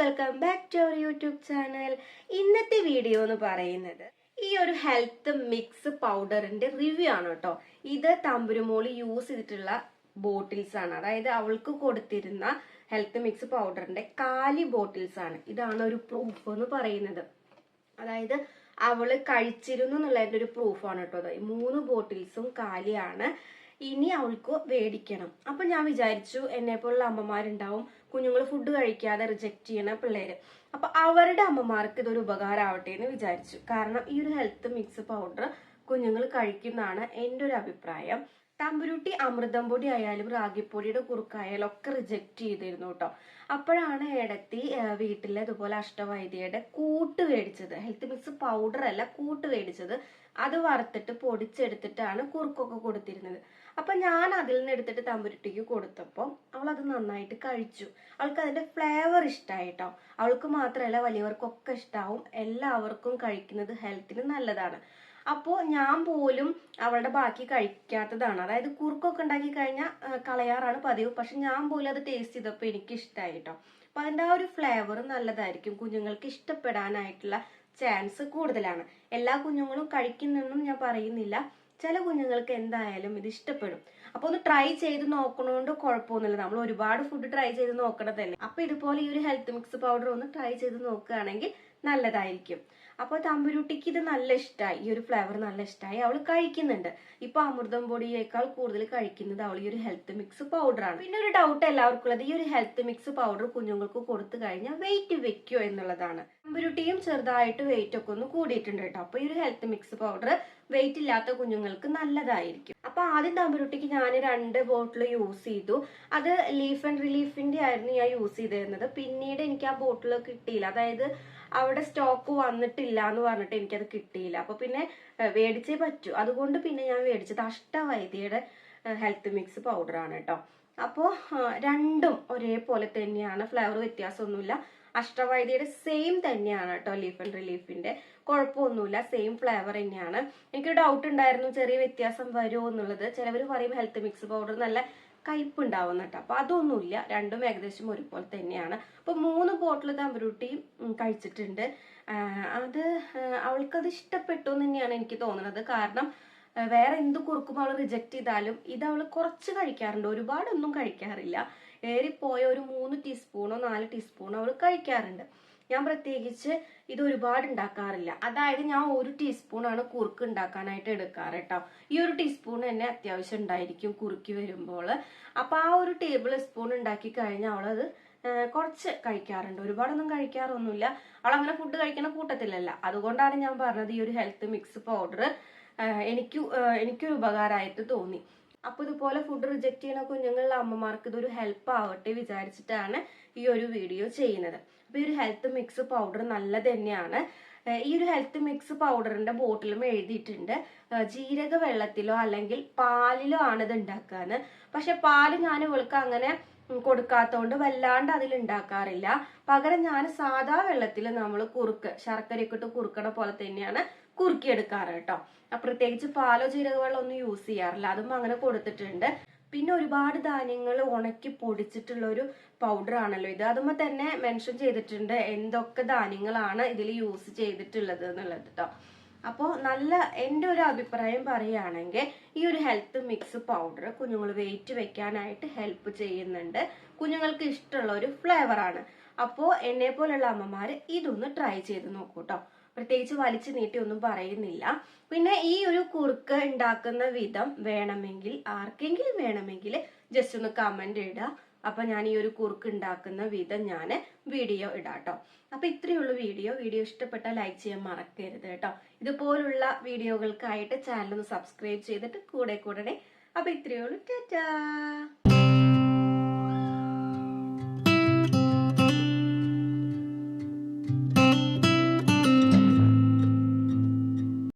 Welcome back to അവർ YouTube channel. ഇന്നത്തെ video എന്ന് പറയുന്നത് ഈ ഒരു ഹെൽത്ത് മിക്സ് പൗഡറിന്റെ റിവ്യൂ ആണ് കേട്ടോ. ഇത് തമ്പുരുമോള് യൂസ് ചെയ്തിട്ടുള്ള ബോട്ടിൽസ് ആണ്, അതായത് അവൾക്ക് കൊടുത്തിരുന്ന ഹെൽത്ത് മിക്സ് പൗഡറിന്റെ കാലി ബോട്ടിൽസ് ആണ്. ഇതാണ് ഒരു പ്രൂഫ് എന്ന് പറയുന്നത്. അതായത് അവള് കഴിച്ചിരുന്നു എന്നുള്ളതിന്റെ ഒരു പ്രൂഫാണ് കേട്ടോ. 3 ബോട്ടിൽസും കാലിയാണ്. ഇനി അവൾക്ക് മേടിക്കണം. അപ്പൊ ഞാൻ വിചാരിച്ചു, എന്നെ പോലുള്ള അമ്മമാരുണ്ടാവും കുഞ്ഞുങ്ങൾ ഫുഡ് കഴിക്കാതെ റിജക്ട് ചെയ്യണ പിള്ളേര്. അപ്പൊ അവരുടെ അമ്മമാർക്ക് ഇതൊരു ഉപകാരമാവട്ടെ എന്ന് വിചാരിച്ചു. കാരണം ഈ ഒരു ഹെൽത്ത് മിക്സ് പൗഡർ കുഞ്ഞുങ്ങൾ കഴിക്കുന്നതാണ് എൻ്റെ ഒരു അഭിപ്രായം. തമ്പുരുട്ടി അമൃതം പൊടി ആയാലും റാഗിപ്പൊടിയുടെ കുറുക്കായാലും ഒക്കെ റിജക്ട് ചെയ്തിരുന്നു കേട്ടോ. അപ്പോഴാണ് ഏടത്തി വീട്ടിലെ ഇതുപോലെ അഷ്ടവൈദ്യയുടെ കൂട്ട് മേടിച്ചത്. ഹെൽത്ത് മിക്സ് പൗഡർ അല്ല, കൂട്ട് മേടിച്ചത്. അത് വറുത്തിട്ട് പൊടിച്ചെടുത്തിട്ടാണ് കുറുക്കൊക്കെ കൊടുത്തിരുന്നത്. അപ്പൊ ഞാൻ അതിൽ നിന്ന് എടുത്തിട്ട് തമ്പുരുട്ടിക്ക് കൊടുത്തപ്പോൾ അവൾ അത് നന്നായിട്ട് കഴിച്ചു. അവൾക്ക് അതിന്റെ ഫ്ലേവർ ഇഷ്ടമായിട്ടോ. അവൾക്ക് മാത്രമല്ല, വലിയവർക്കൊക്കെ ഇഷ്ടാവും. എല്ലാവർക്കും കഴിക്കുന്നത് ഹെൽത്തിന് നല്ലതാണ്. അപ്പോൾ ഞാൻ പോലും അവളുടെ ബാക്കി കഴിക്കാത്തതാണ്. അതായത് കുറുക്കൊക്കെ ഉണ്ടാക്കി കഴിഞ്ഞാൽ കളയാറാണ് പതിവ്. പക്ഷെ ഞാൻ പോലും അത് ടേസ്റ്റ് ചെയ്തപ്പോൾ എനിക്ക് ഇഷ്ടമായി കേട്ടോ. അപ്പൊ അതിന്റെ ആ ഒരു ഫ്ലേവർ നല്ലതായിരിക്കും, കുഞ്ഞുങ്ങൾക്ക് ഇഷ്ടപ്പെടാനായിട്ടുള്ള ചാൻസ് കൂടുതലാണ്. എല്ലാ കുഞ്ഞുങ്ങളും കഴിക്കുന്നെന്നും ഞാൻ പറയുന്നില്ല. ചില കുഞ്ഞുങ്ങൾക്ക് എന്തായാലും ഇത് ഇഷ്ടപ്പെടും. അപ്പൊ ഒന്ന് ട്രൈ ചെയ്ത് നോക്കണോണ്ട് കുഴപ്പമൊന്നുമില്ല. നമ്മൾ ഒരുപാട് ഫുഡ് ട്രൈ ചെയ്ത് നോക്കണതല്ലേ. അപ്പൊ ഇതുപോലെ ഈ ഒരു ഹെൽത്ത് മിക്സ് പൗഡർ ഒന്ന് ട്രൈ ചെയ്ത് നോക്കുകയാണെങ്കിൽ നല്ലതായിരിക്കും. അപ്പൊ തമ്പുരുട്ടിക്ക് ഇത് നല്ല ഇഷ്ടമായി, ഈ ഒരു ഫ്ലേവർ നല്ല ഇഷ്ടമായി. അവൾ കഴിക്കുന്നുണ്ട്. ഇപ്പൊ അമൃതം പൊടിയേക്കാൾ കൂടുതൽ കഴിക്കുന്നത് അവൾ ഈ ഒരു ഹെൽത്ത് മിക്സ് പൗഡർ ആണ്. പിന്നെ ഒരു ഡൗട്ട് എല്ലാവർക്കും ഉള്ളത്, ഈ ഒരു ഹെൽത്ത് മിക്സ് പൗഡർ കുഞ്ഞുങ്ങൾക്ക് കൊടുത്തു കഴിഞ്ഞാൽ വെയിറ്റ് വെക്കോ എന്നുള്ളതാണ്. തമ്പുരുട്ടിയും ചെറുതായിട്ട് വെയിറ്റ് ഒക്കെ ഒന്ന് കൂടിയിട്ടുണ്ട് കേട്ടോ. അപ്പൊ ഈ ഒരു ഹെൽത്ത് മിക്സ് പൗഡർ വെയിറ്റ് ഇല്ലാത്ത കുഞ്ഞുങ്ങൾക്ക് നല്ലതായിരിക്കും. അപ്പൊ ആദ്യം തമ്പുരുട്ടിക്ക് ഞാൻ 2 ബോട്ടിൽ യൂസ് ചെയ്തു. അത് ലീഫ് ആൻഡ് റിലീഫിന്റെ ആയിരുന്നു ഞാൻ യൂസ് ചെയ്തിരുന്നത്. പിന്നീട് എനിക്ക് ആ ബോട്ടിൽ കിട്ടിയില്ല, അതായത് അവിടെ സ്റ്റോക്ക് വന്നിട്ടില്ല എന്ന് പറഞ്ഞിട്ട് എനിക്കത് കിട്ടിയില്ല. അപ്പൊ പിന്നെ മേടിച്ചേ പറ്റൂ. അതുകൊണ്ട് പിന്നെ ഞാൻ മേടിച്ചത് അഷ്ടവൈദ്യയുടെ ഹെൽത്ത് മിക്സ് പൗഡർ ആണ് കേട്ടോ. അപ്പോൾ രണ്ടും ഒരേപോലെ തന്നെയാണ്, ഫ്ലേവർ വ്യത്യാസമൊന്നുമില്ല. അഷ്ടവൈദ്യയുടെ സെയിം തന്നെയാണ് കേട്ടോ. ലീഫ് ആൻഡ് റിലീഫിന്റെ കുഴപ്പമൊന്നുമില്ല, സെയിം ഫ്ലേവർ തന്നെയാണ്. എനിക്ക് ഡൗട്ട് ഉണ്ടായിരുന്നു ചെറിയ വ്യത്യാസം വരുമോ എന്നുള്ളത്. ചിലവർ പറയും ഹെൽത്ത് മിക്സ് പൗഡർ നല്ല കയ്പ് ഉണ്ടാവുന്ന കേട്ടോ. അപ്പൊ അതൊന്നുമില്ല, രണ്ടും ഏകദേശം ഒരുപോലെ തന്നെയാണ്. അപ്പൊ 3 ബോട്ടിൽ തമ്പുരുട്ടി കഴിച്ചിട്ടുണ്ട്. അത് അവൾക്കത് ഇഷ്ടപ്പെട്ടു എന്ന് തന്നെയാണ് എനിക്ക് തോന്നുന്നത്. കാരണം വേറെ എന്ത് കുറുക്കും അവൾ റിജക്ട് ചെയ്താലും ഇത് അവൾ കുറച്ച് കഴിക്കാറുണ്ട്, ഒരുപാടൊന്നും കഴിക്കാറില്ല. ഏറിപ്പോയ ഒരു 3 ടീസ്പൂണോ 4 ടീസ്പൂണോ അവൾ കഴിക്കാറുണ്ട്. ഞാൻ പ്രത്യേകിച്ച് ഇത് ഒരുപാട് ഉണ്ടാക്കാറില്ല. അതായത് ഞാൻ 1 ടീസ്പൂണാണ് കുറുക്ക് ഉണ്ടാക്കാനായിട്ട് എടുക്കാറ് കേട്ടോ. ഈ 1 ടീസ്പൂൺ തന്നെ അത്യാവശ്യം ഉണ്ടായിരിക്കും കുറുക്കി വരുമ്പോൾ. അപ്പൊ ആ 1 ടേബിൾ സ്പൂൺ ഉണ്ടാക്കി കഴിഞ്ഞാൽ അവളത് കുറച്ച് കഴിക്കാറുണ്ട്, ഒരുപാടൊന്നും കഴിക്കാറൊന്നുമില്ല. അവളങ്ങനെ ഫുഡ് കഴിക്കുന്ന കൂട്ടത്തിലല്ല. അതുകൊണ്ടാണ് ഞാൻ പറഞ്ഞത് ഈ ഒരു ഹെൽത്ത് മിക്സ് പൗഡർ എനിക്കൊരു ഉപകാരമായിട്ട് തോന്നി. അപ്പൊ ഇതുപോലെ ഫുഡ് റിജക്ട് ചെയ്യുന്ന കുഞ്ഞുങ്ങളുടെ അമ്മമാർക്ക് ഇതൊരു ഹെൽപ്പ് ആവട്ടെ വിചാരിച്ചിട്ടാണ് ഈ ഒരു വീഡിയോ ചെയ്യുന്നത്. അപ്പൊ ഈ ഒരു ഹെൽത്ത് മിക്സ് പൗഡർ നല്ലത് തന്നെയാണ്. ഈ ഒരു ഹെൽത്ത് മിക്സ് പൗഡറിന്റെ ബോട്ടിലും എഴുതിയിട്ടുണ്ട് ജീരക വെള്ളത്തിലോ അല്ലെങ്കിൽ പാലിലോ ആണ് ഇത് ഉണ്ടാക്കാന്ന്. പക്ഷെ പാല് ഞാൻ ഇവൾക്ക് അങ്ങനെ കൊടുക്കാത്തോണ്ട് വല്ലാണ്ട് അതിൽ ഉണ്ടാക്കാറില്ല. പകരം ഞാൻ സാധാ വെള്ളത്തിൽ നമ്മൾ ശർക്കരയൊക്കെ ഇട്ട് കുറുക്കണ പോലെ തന്നെയാണ് കുറുക്കിയെടുക്കാറ് കേട്ടോ. പ്രത്യേകിച്ച് പാലോ ജീരക വെള്ളം ഒന്നും യൂസ് ചെയ്യാറില്ല. അതും അങ്ങനെ കൊടുത്തിട്ടുണ്ട്. പിന്നെ ഒരുപാട് ധാന്യങ്ങൾ ഉണക്കി പൊടിച്ചിട്ടുള്ള ഒരു പൗഡർ ആണല്ലോ ഇത്. അതുമ്പോൾ തന്നെ മെൻഷൻ ചെയ്തിട്ടുണ്ട് എന്തൊക്കെ ധാന്യങ്ങളാണ് ഇതിൽ യൂസ് ചെയ്തിട്ടുള്ളത് എന്നുള്ളത് കേട്ടോ. അപ്പോൾ എൻ്റെ ഒരു അഭിപ്രായം പറയുകയാണെങ്കിൽ ഈ ഒരു ഹെൽത്ത് മിക്സ് പൗഡർ കുഞ്ഞുങ്ങൾ വെയിറ്റ് വെക്കാനായിട്ട് ഹെൽപ്പ് ചെയ്യുന്നുണ്ട്. കുഞ്ഞുങ്ങൾക്ക് ഇഷ്ടമുള്ള ഒരു ഫ്ലേവർ ആണ്. അപ്പോൾ എന്നെ പോലുള്ള അമ്മമാര് ഇതൊന്ന് ട്രൈ ചെയ്ത് നോക്കൂ കേട്ടോ. പ്രത്യേകിച്ച് വലിച്ചു നീട്ടി ഒന്നും പറയുന്നില്ല. പിന്നെ ഈ ഒരു കുറുക്ക് ഉണ്ടാക്കുന്ന വിധം ആർക്കെങ്കിലും വേണമെങ്കിൽ ജസ്റ്റ് ഒന്ന് കമന്റ് ഇടുക. അപ്പൊ ഞാൻ ഈ ഒരു കുറുക്ക് ഉണ്ടാക്കുന്ന വിധം ഞാൻ വീഡിയോ ഇടാട്ടോ. അപ്പൊ ഇത്രയുള്ള വീഡിയോ ഇഷ്ടപ്പെട്ടാൽ ലൈക്ക് ചെയ്യാൻ മറക്കരുത് കേട്ടോ. ഇതുപോലുള്ള വീഡിയോകൾക്കായിട്ട് ചാനൽ ഒന്ന് സബ്സ്ക്രൈബ് ചെയ്തിട്ട് കൂടെ. അപ്പൊ ഇത്രയുള്ളൂ. ടാറ്റാ.